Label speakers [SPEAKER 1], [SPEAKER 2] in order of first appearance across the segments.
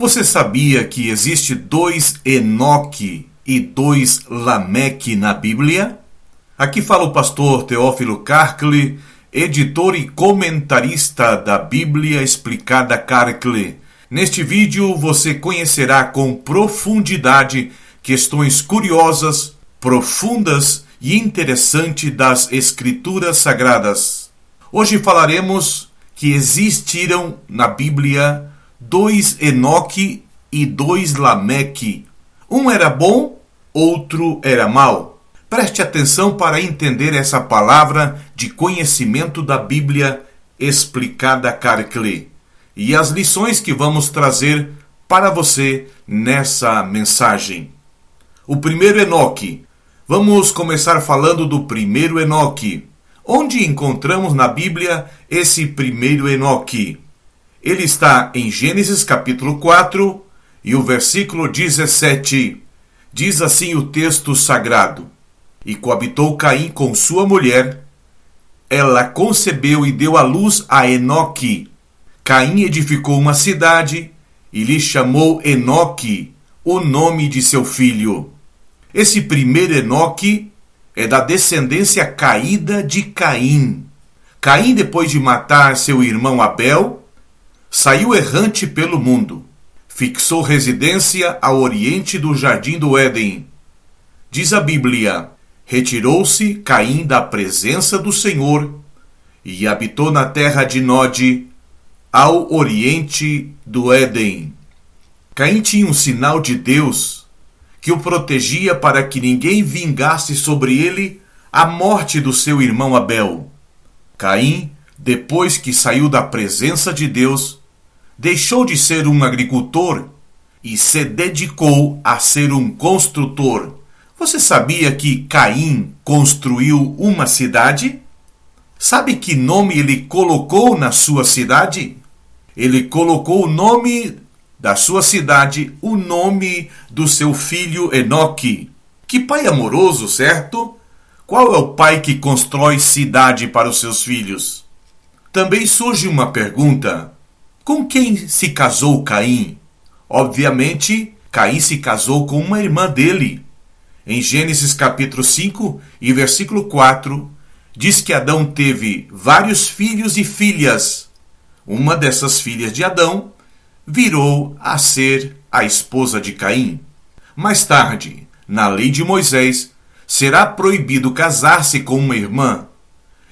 [SPEAKER 1] Você sabia que existe 2 Enoque e 2 Lameque na Bíblia? Aqui fala o pastor Teófilo Carcle, editor e comentarista da Bíblia Explicada Carcle. Neste vídeo você conhecerá com profundidade questões curiosas, profundas e interessantes das Escrituras Sagradas. Hoje falaremos que existiram na Bíblia 2 Enoque e 2 Lameque. Um era bom, outro era mau. Preste atenção para entender essa palavra de conhecimento da Bíblia Explicada Carcle e as lições que vamos trazer para você nessa mensagem. O primeiro Enoque. Vamos começar falando do primeiro Enoque. Onde encontramos na Bíblia esse primeiro Enoque? Ele está em Gênesis capítulo 4 e o versículo 17. Diz assim o texto sagrado: E coabitou Caim com sua mulher, ela concebeu e deu à luz a Enoque. Caim edificou uma cidade e lhe chamou Enoque, o nome de seu filho. Esse primeiro Enoque é da descendência caída de Caim. Caim, depois de matar seu irmão Abel, saiu errante pelo mundo. Fixou residência ao oriente do jardim do Éden. Diz a Bíblia: retirou-se Caim da presença do Senhor e habitou na terra de Nod, ao oriente do Éden. Caim tinha um sinal de Deus que o protegia para que ninguém vingasse sobre ele a morte do seu irmão Abel. Caim, depois que saiu da presença de Deus, deixou de ser um agricultor e se dedicou a ser um construtor. Você sabia que Caim construiu uma cidade? Sabe que nome ele colocou na sua cidade? Ele colocou o nome da sua cidade, o nome do seu filho Enoque. Que pai amoroso, certo? Qual é o pai que constrói cidade para os seus filhos? Também surge uma pergunta: com quem se casou Caim? Obviamente, Caim se casou com uma irmã dele. Em Gênesis capítulo 5 e versículo 4, diz que Adão teve vários filhos e filhas. Uma dessas filhas de Adão virou a ser a esposa de Caim. Mais tarde, na lei de Moisés, será proibido casar-se com uma irmã.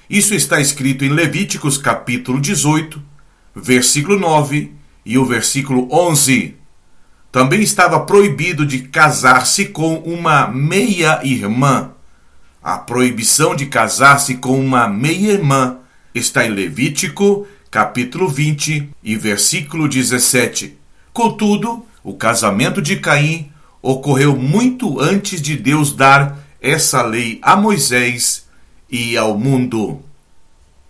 [SPEAKER 1] Isso está escrito em Levíticos capítulo 18, versículo 9 e o versículo 11. Também estava proibido de casar-se com uma meia-irmã. A proibição de casar-se com uma meia-irmã está em Levítico capítulo 20 e versículo 17. Contudo, o casamento de Caim ocorreu muito antes de Deus dar essa lei a Moisés e ao mundo.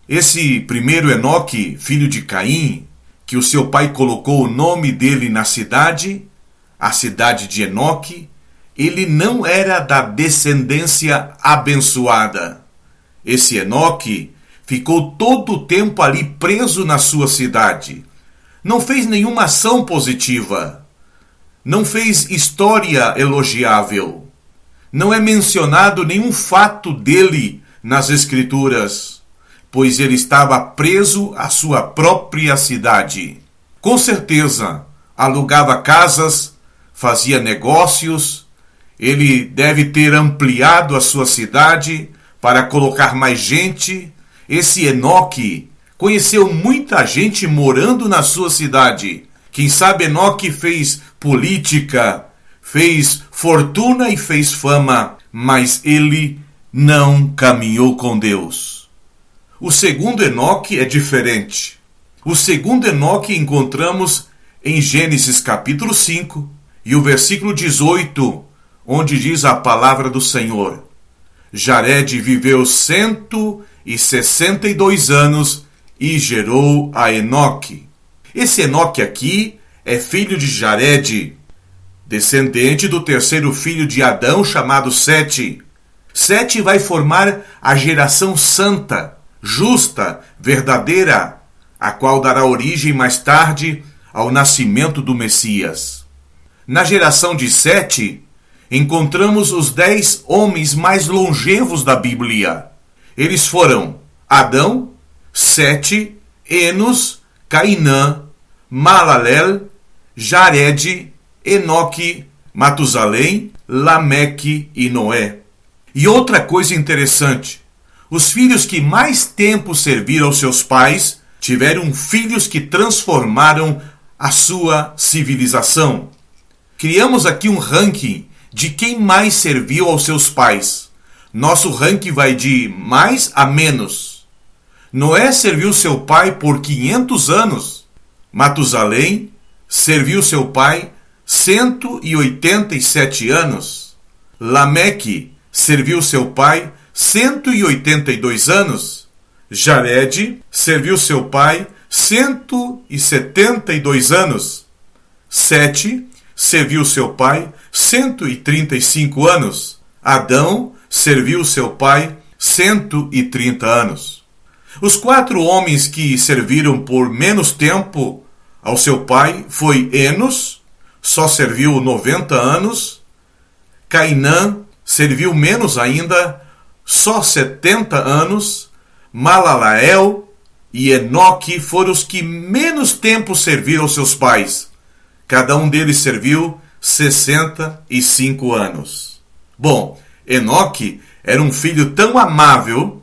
[SPEAKER 1] Esse primeiro Enoque, filho de Caim, que o seu pai colocou o nome dele na cidade, a cidade de Enoque, ele não era da descendência abençoada. Esse Enoque ficou todo o tempo ali preso na sua cidade. Não fez nenhuma ação positiva. Não fez história elogiável. Não é mencionado nenhum fato dele nas Escrituras, pois ele estava preso à sua própria cidade. Com certeza, alugava casas, fazia negócios. Ele deve ter ampliado a sua cidade para colocar mais gente. Esse Enoque conheceu muita gente morando na sua cidade. Quem sabe Enoque fez política, fez fortuna e fez fama, mas ele não caminhou com Deus. O segundo Enoque é diferente. O segundo Enoque encontramos em Gênesis capítulo 5 e o versículo 18, onde diz a palavra do Senhor: Jared viveu 162 anos e gerou a Enoque. Esse Enoque aqui é filho de Jared, descendente do terceiro filho de Adão, chamado Sete. Sete vai formar a geração santa, justa, verdadeira, a qual dará origem mais tarde ao nascimento do Messias. Na geração de Sete, encontramos os 10 homens mais longevos da Bíblia. Eles foram Adão, Sete, Enos, Cainã, Malalel, Jared, Enoque, Matusalém, Lameque e Noé. E outra coisa interessante, os filhos que mais tempo serviram aos seus pais tiveram filhos que transformaram a sua civilização. Criamos aqui um ranking de quem mais serviu aos seus pais. Nosso ranking vai de mais a menos. Noé serviu seu pai por 500 anos. Matusalém serviu seu pai 187 anos. Lameque serviu seu pai 182 anos. Jared serviu seu pai 172 anos. Sete serviu seu pai 135 anos. Adão serviu seu pai 130 anos. Os 4 homens que serviram por menos tempo ao seu pai foi Enos, só serviu 90 anos. Cainã serviu menos ainda, só 70 anos. Malalael e Enoque foram os que menos tempo serviram aos seus pais. Cada um deles serviu 65 anos. Bom, Enoque era um filho tão amável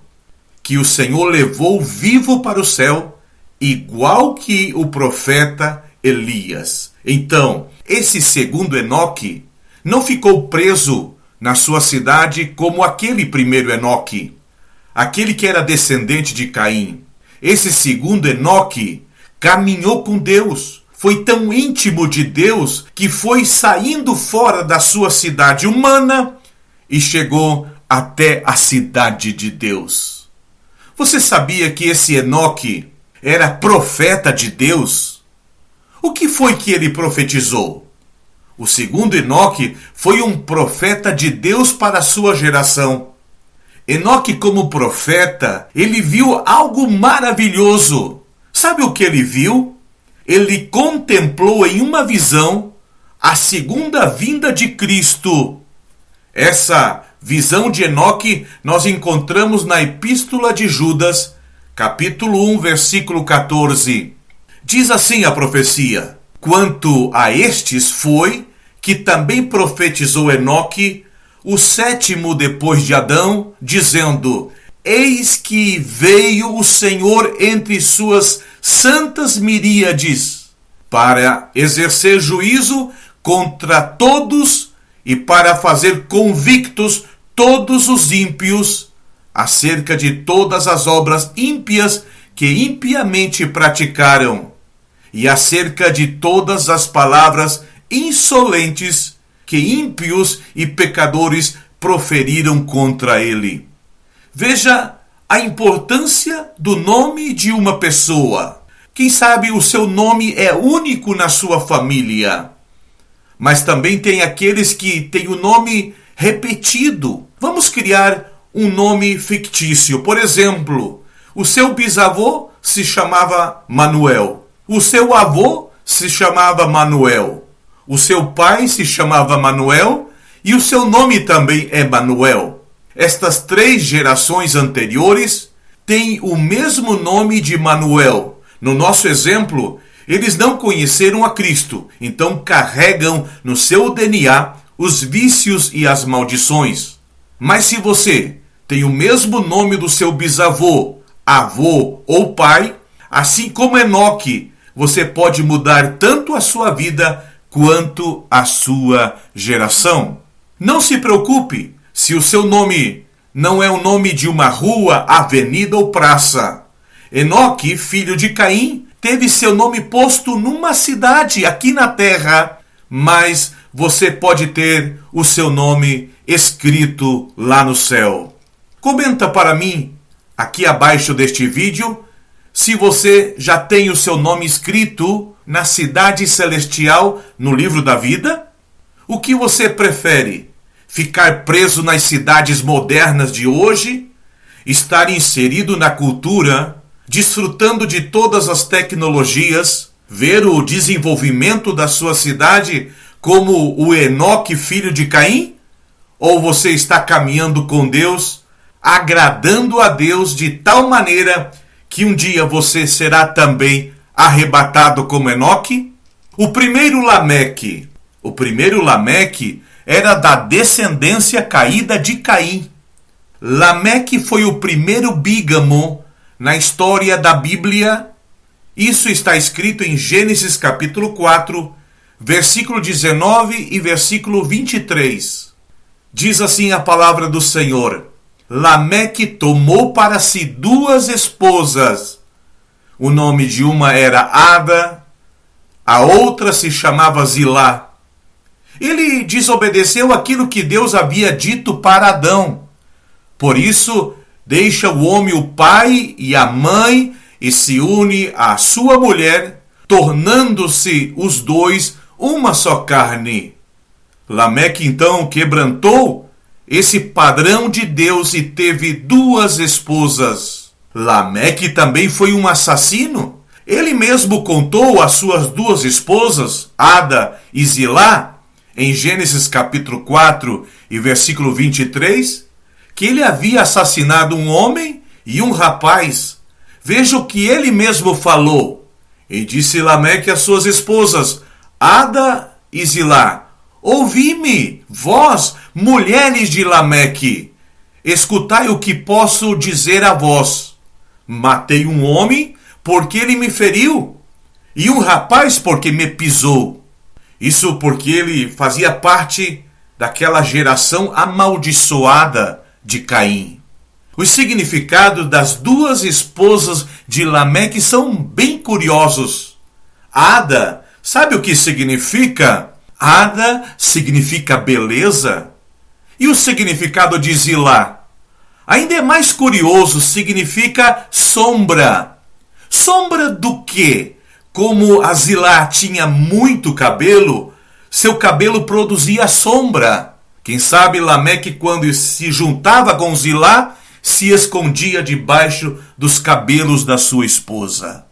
[SPEAKER 1] que o Senhor levou vivo para o céu, igual que o profeta Elias. Então, esse segundo Enoque não ficou preso na sua cidade como aquele primeiro Enoque, aquele que era descendente de Caim. Esse segundo Enoque caminhou com Deus, foi tão íntimo de Deus que foi saindo fora da sua cidade humana e chegou até a cidade de Deus. Você sabia que esse Enoque era profeta de Deus? O que foi que ele profetizou? O segundo Enoque foi um profeta de Deus para a sua geração. Enoque, como profeta, ele viu algo maravilhoso. Sabe o que ele viu? Ele contemplou em uma visão a segunda vinda de Cristo. Essa visão de Enoque nós encontramos na Epístola de Judas, capítulo 1, versículo 14. Diz assim a profecia: quanto a estes foi que também profetizou Enoque, o sétimo depois de Adão, dizendo: eis que veio o Senhor entre suas santas miríades, para exercer juízo contra todos e para fazer convictos todos os ímpios acerca de todas as obras ímpias que impiamente praticaram, e acerca de todas as palavras insolentes que ímpios e pecadores proferiram contra ele. Veja a importância do nome de uma pessoa. Quem sabe o seu nome é único na sua família, mas também tem aqueles que têm o nome repetido. Vamos criar um nome fictício. Por exemplo, o seu bisavô se chamava Manuel. O seu avô se chamava Manuel. O seu pai se chamava Manuel e o seu nome também é Manuel. Estas 3 gerações anteriores têm o mesmo nome de Manuel. No nosso exemplo, eles não conheceram a Cristo, então carregam no seu DNA os vícios e as maldições. Mas se você tem o mesmo nome do seu bisavô, avô ou pai, assim como Enoque, você pode mudar tanto a sua vida quanto a sua geração. Não se preocupe se o seu nome não é o nome de uma rua, avenida ou praça. Enoque, filho de Caim, teve seu nome posto numa cidade aqui na terra, mas você pode ter o seu nome escrito lá no céu. Comenta para mim, aqui abaixo deste vídeo, se você já tem o seu nome escrito na cidade celestial no livro da vida. O que você prefere? Ficar preso nas cidades modernas de hoje? Estar inserido na cultura, desfrutando de todas as tecnologias, Ver o desenvolvimento da sua cidade como o Enoque, filho de Caim? Ou você está caminhando com Deus, agradando a Deus de tal maneira que um dia você será também arrebatado como Enoque? O primeiro Lameque era da descendência caída de Caim. Lameque foi o primeiro bígamo na história da Bíblia. Isso está escrito em Gênesis capítulo 4, versículo 19 e versículo 23. Diz assim a palavra do Senhor: Lameque tomou para si 2 esposas. O nome de uma era Ada, a outra se chamava Zilá. Ele desobedeceu aquilo que Deus havia dito para Adão. Por isso, deixa o homem o pai e a mãe e se une à sua mulher, tornando-se os dois uma só carne. Lameque então quebrantou esse padrão de Deus e teve 2 esposas. Lameque também foi um assassino. Ele mesmo contou às suas 2 esposas, Ada e Zilá, em Gênesis capítulo 4 e versículo 23, que ele havia assassinado um homem e um rapaz. Veja o que ele mesmo falou. E disse Lameque às suas esposas, Ada e Zilá: ouvi-me, vós, mulheres de Lameque, escutai o que posso dizer a vós. Matei um homem porque ele me feriu, e um rapaz porque me pisou. Isso porque ele fazia parte daquela geração amaldiçoada de Caim. Os significados das 2 esposas de Lameque são bem curiosos. Ada, sabe o que significa? Ada significa beleza. E o significado de Zilá? Ainda é mais curioso, significa sombra. Sombra do quê? Como a Zilá tinha muito cabelo, seu cabelo produzia sombra. Quem sabe Lameque, quando se juntava com Zilá, se escondia debaixo dos cabelos da sua esposa.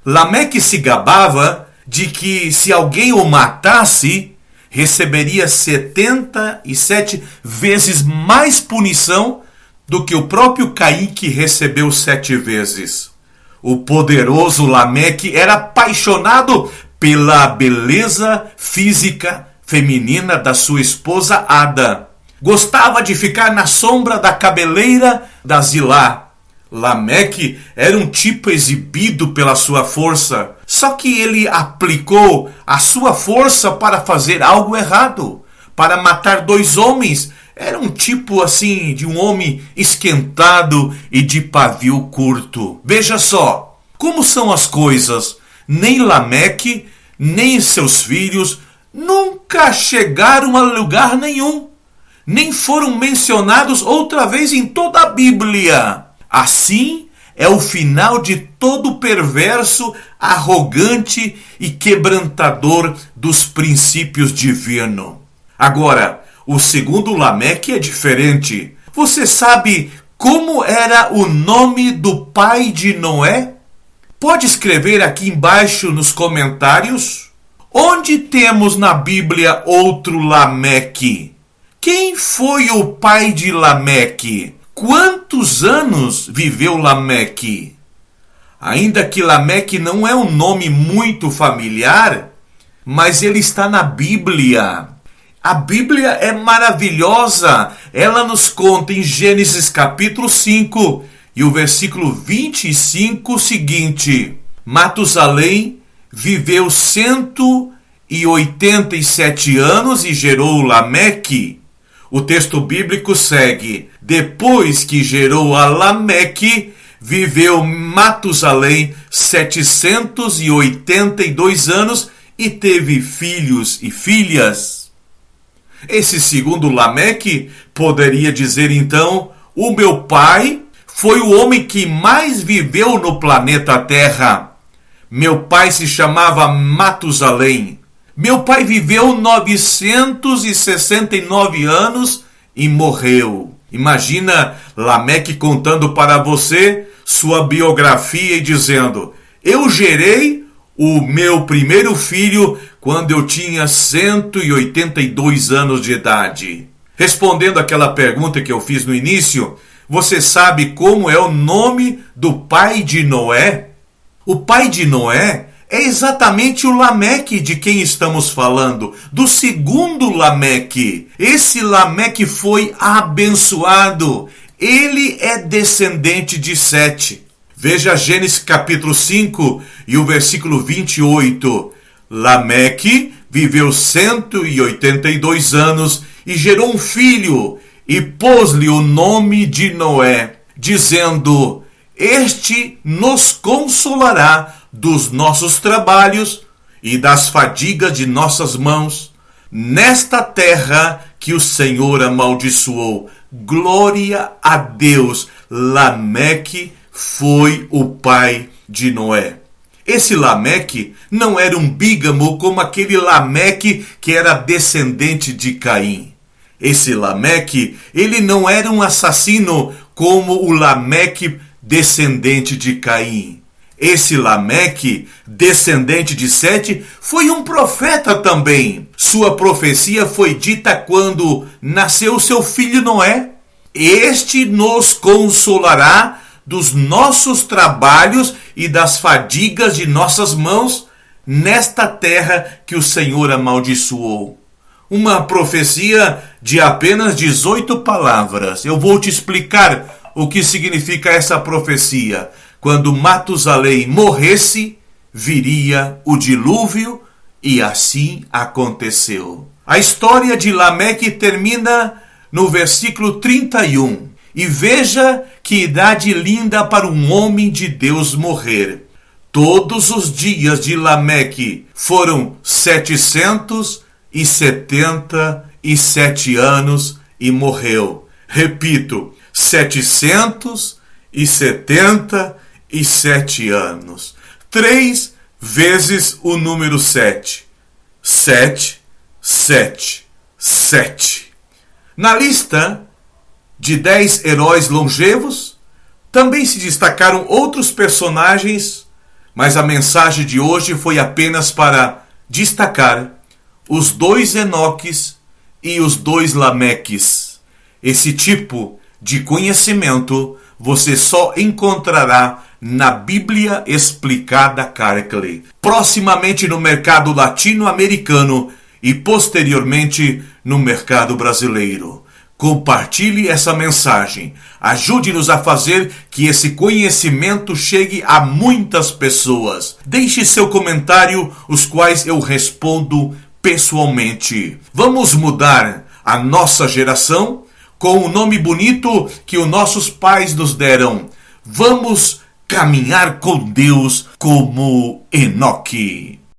[SPEAKER 1] Lameque se gabava de que se alguém o matasse, receberia 77 vezes mais punição do que o próprio Caim, que recebeu 7 vezes. O poderoso Lameque era apaixonado pela beleza física feminina da sua esposa Ada. Gostava de ficar na sombra da cabeleira da Zilá. Lameque era um tipo exibido pela sua força, só que ele aplicou a sua força para fazer algo errado, para matar 2 homens. Era um tipo assim de um homem esquentado e de pavio curto. Veja só como são as coisas. Nem Lameque, nem seus filhos nunca chegaram a lugar nenhum. Nem foram mencionados outra vez em toda a Bíblia. Assim é o final de todo perverso, arrogante e quebrantador dos princípios divinos. Agora, o segundo Lameque é diferente. Você sabe como era o nome do pai de Noé? Pode escrever aqui embaixo nos comentários. Onde temos na Bíblia outro Lameque? Quem foi o pai de Lameque? Quantos anos viveu Lameque? Ainda que Lameque não é um nome muito familiar, mas ele está na Bíblia. A Bíblia é maravilhosa. Ela nos conta em Gênesis capítulo 5 e o versículo 25 o seguinte: Matusalém viveu 187 anos e gerou Lameque. O texto bíblico segue: depois que gerou a Lameque, viveu Matusalém 782 anos e teve filhos e filhas. Esse segundo Lameque poderia dizer então: o meu pai foi o homem que mais viveu no planeta Terra. Meu pai se chamava Matusalém. Meu pai viveu 969 anos e morreu. Imagina Lameque contando para você sua biografia e dizendo: eu gerei o meu primeiro filho quando eu tinha 182 anos de idade. Respondendo àquela pergunta que eu fiz no início, você sabe como é o nome do pai de Noé? O pai de Noé é exatamente o Lameque de quem estamos falando, do segundo Lameque. Esse Lameque foi abençoado. Ele é descendente de Sete. Veja Gênesis capítulo 5 e o versículo 28. Lameque viveu 182 anos e gerou um filho e pôs-lhe o nome de Noé, dizendo: este nos consolará dos nossos trabalhos e das fadigas de nossas mãos, nesta terra que o Senhor amaldiçoou. Glória a Deus! Lameque foi o pai de Noé. Esse Lameque não era um bígamo como aquele Lameque que era descendente de Caim. Esse Lameque, ele não era um assassino como o Lameque descendente de Caim. Esse Lameque, descendente de Sete, foi um profeta também. Sua profecia foi dita quando nasceu seu filho Noé. Este nos consolará dos nossos trabalhos e das fadigas de nossas mãos nesta terra que o Senhor amaldiçoou. Uma profecia de apenas 18 palavras. Eu vou te explicar o que significa essa profecia. Quando Matusalém morresse, viria o dilúvio, e assim aconteceu. A história de Lameque termina no versículo 31. E veja que idade linda para um homem de Deus morrer. Todos os dias de Lameque foram 777 anos e morreu. Repito, 777 anos. 3 vezes o número 7. 7, 7, 7. Na lista de 10 heróis longevos, também se destacaram outros personagens, mas a mensagem de hoje foi apenas para destacar os 2 Enoques e os 2 Lameques. Esse tipo de conhecimento você só encontrará na Bíblia Explicada Carclay, proximamente no mercado latino-americano e posteriormente no mercado brasileiro. Compartilhe essa mensagem. Ajude-nos a fazer que esse conhecimento chegue a muitas pessoas. Deixe seu comentário, os quais eu respondo pessoalmente. Vamos mudar a nossa geração com o nome bonito que os nossos pais nos deram. Vamos caminhar com Deus como Enoque.